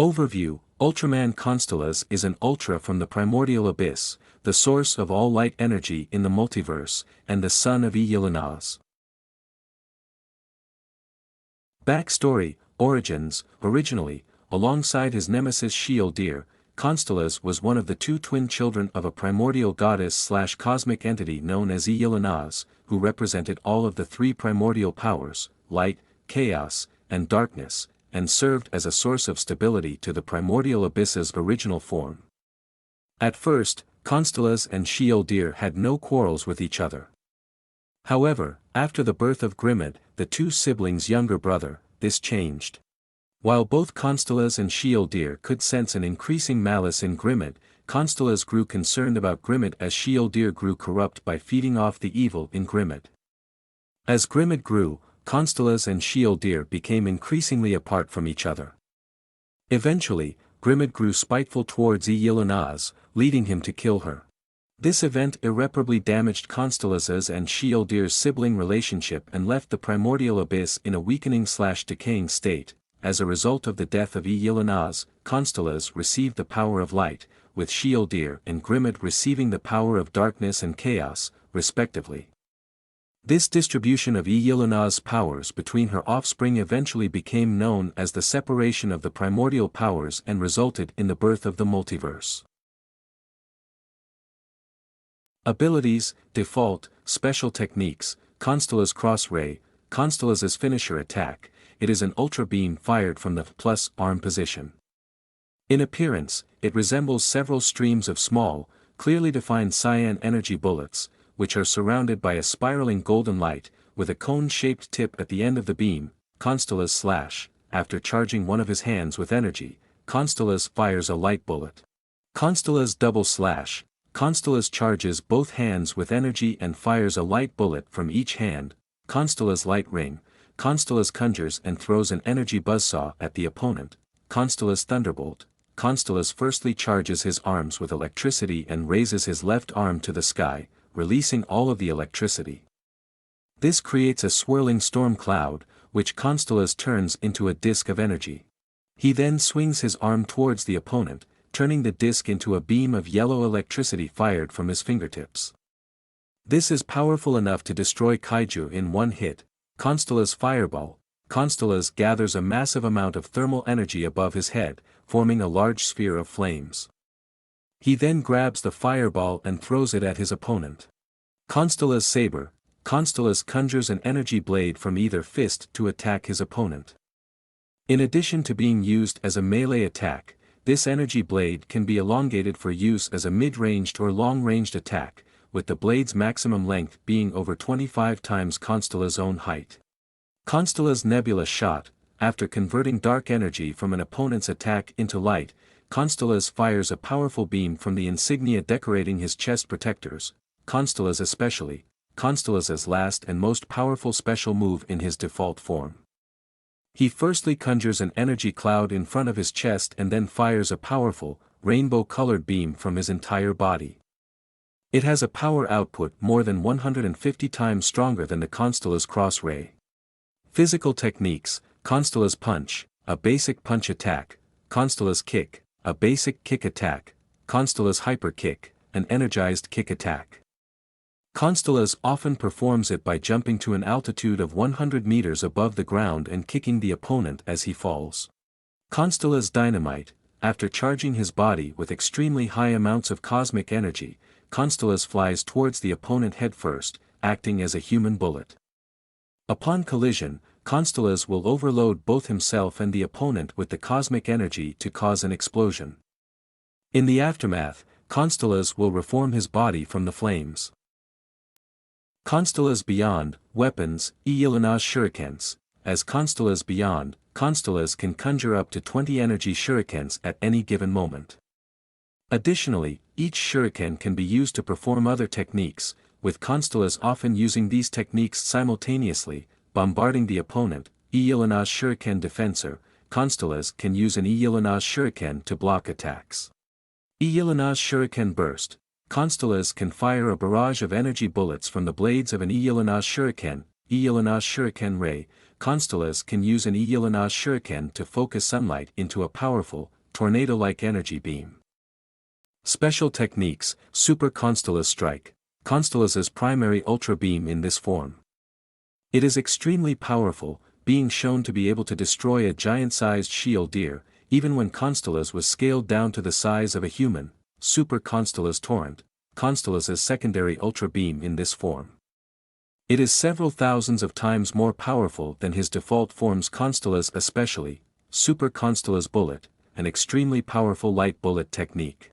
Overview: Ultraman Constelas is an Ultra from the primordial abyss, the source of all light energy in the multiverse, and the son of Ultraman. Backstory: Origins: Originally, alongside his nemesis Sheol-Deer, Constelas was one of the two twin children of a primordial goddess/cosmic entity known as Ultraman, who represented all of the three primordial powers, light, chaos, and darkness, and served as a source of stability to the primordial abyss's original form. At first, Constelas and Sheol-Deer had no quarrels with each other. However, after the birth of Grimid, the two siblings' younger brother, this changed. While both Constelas and Sheol-Deer could sense an increasing malice in Grimid, Constelas grew concerned about Grimid as Sheol-Deer grew corrupt by feeding off the evil in Grimid. As Grimid grew, Constelas and Sheol-Deer became increasingly apart from each other. Eventually, Grimid grew spiteful towards Ultraman, leading him to kill her. This event irreparably damaged Constelas's and Sheol-Deer's sibling relationship and left the primordial abyss in a weakening/decaying state. As a result of the death of Ultraman, Constelas received the power of light, with Sheol-Deer and Grimid receiving the power of darkness and chaos, respectively. This distribution of Ultraman's powers between her offspring eventually became known as the separation of the primordial powers and resulted in the birth of the multiverse. Abilities: Default, Special Techniques, Constelas Cross Ray, Constelas's finisher attack. It is an ultra beam fired from the plus arm position. In appearance, it resembles several streams of small, clearly defined cyan energy bullets, which are surrounded by a spiraling golden light, with a cone-shaped tip at the end of the beam. Constelas slash: After charging one of his hands with energy, Constelas fires a light bullet. Constelas double slash: Constelas charges both hands with energy and fires a light bullet from each hand. Constelas light ring: Constelas conjures and throws an energy buzzsaw at the opponent. Constelas thunderbolt: Constelas firstly charges his arms with electricity and raises his left arm to the sky, releasing all of the electricity. This creates a swirling storm cloud, which Constelas turns into a disk of energy. He then swings his arm towards the opponent, turning the disk into a beam of yellow electricity fired from his fingertips. This is powerful enough to destroy kaiju in one hit. Constelas fireball: Constelas gathers a massive amount of thermal energy above his head, forming a large sphere of flames. He then grabs the fireball and throws it at his opponent. Constelas saber: Constelas conjures an energy blade from either fist to attack his opponent. In addition to being used as a melee attack, this energy blade can be elongated for use as a mid-ranged or long-ranged attack, with the blade's maximum length being over 25 times Constelas' own height. Constelas nebula shot: After converting dark energy from an opponent's attack into light, Constelas fires a powerful beam from the insignia decorating his chest protectors. Constelas especially, Constelas's last and most powerful special move in his default form. He firstly conjures an energy cloud in front of his chest and then fires a powerful, rainbow-colored beam from his entire body. It has a power output more than 150 times stronger than the Constelas Cross Ray. Physical techniques: Constelas punch: A basic punch attack. Constelas kick: A basic kick attack. Constelas hyper kick: An energized kick attack. Constelas often performs it by jumping to an altitude of 100 meters above the ground and kicking the opponent as he falls. Constelas dynamite: After charging his body with extremely high amounts of cosmic energy, Constelas flies towards the opponent headfirst, acting as a human bullet. Upon collision, Constelas will overload both himself and the opponent with the cosmic energy to cause an explosion. In the aftermath, Constelas will reform his body from the flames. Constelas beyond: Weapons: Ultraman's shurikens. As Constelas beyond, Constelas can conjure up to 20 energy shurikens at any given moment. Additionally, each shuriken can be used to perform other techniques, with Constelas often using these techniques simultaneously, bombarding the opponent. Ultraman's shuriken defensor: Constelas can use an Ultraman's shuriken to block attacks. Ultraman's shuriken burst: Constelas can fire a barrage of energy bullets from the blades of an Ultraman's shuriken. Ultraman's shuriken ray: Constelas can use an Iilana's shuriken to focus sunlight into a powerful, tornado-like energy beam. Special techniques, Super Constelas Strike. Constelas' primary ultra beam in this form. It is extremely powerful, being shown to be able to destroy a giant-sized shield deer, even when Constelas was scaled down to the size of a human. Super Constelas Torrent. Constelas' secondary ultra beam in this form. It is several thousands of times more powerful than his default forms. Constelas, especially Super Constelas Bullet, an extremely powerful light bullet technique.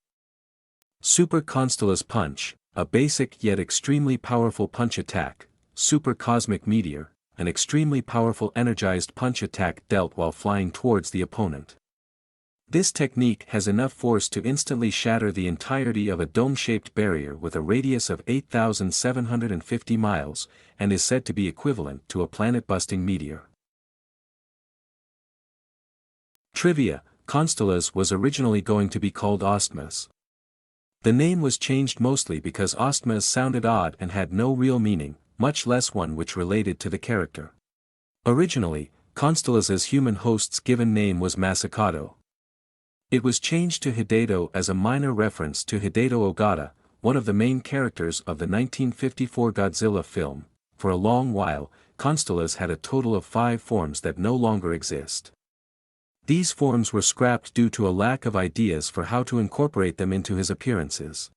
Super Constelas Punch, a basic yet extremely powerful punch attack. Super Cosmic Meteor, an extremely powerful energized punch attack dealt while flying towards the opponent. This technique has enough force to instantly shatter the entirety of a dome-shaped barrier with a radius of 8,750 miles, and is said to be equivalent to a planet-busting meteor. Trivia: Constelas was originally going to be called Ostmas. The name was changed mostly because Ostmas sounded odd and had no real meaning, much less one which related to the character. Originally, Constelas' human host's given name was Masakado. It was changed to Hideto as a minor reference to Hideto Ogata, one of the main characters of the 1954 Godzilla film. For a long while, Constelas had a total of 5 forms that no longer exist. These forms were scrapped due to a lack of ideas for how to incorporate them into his appearances.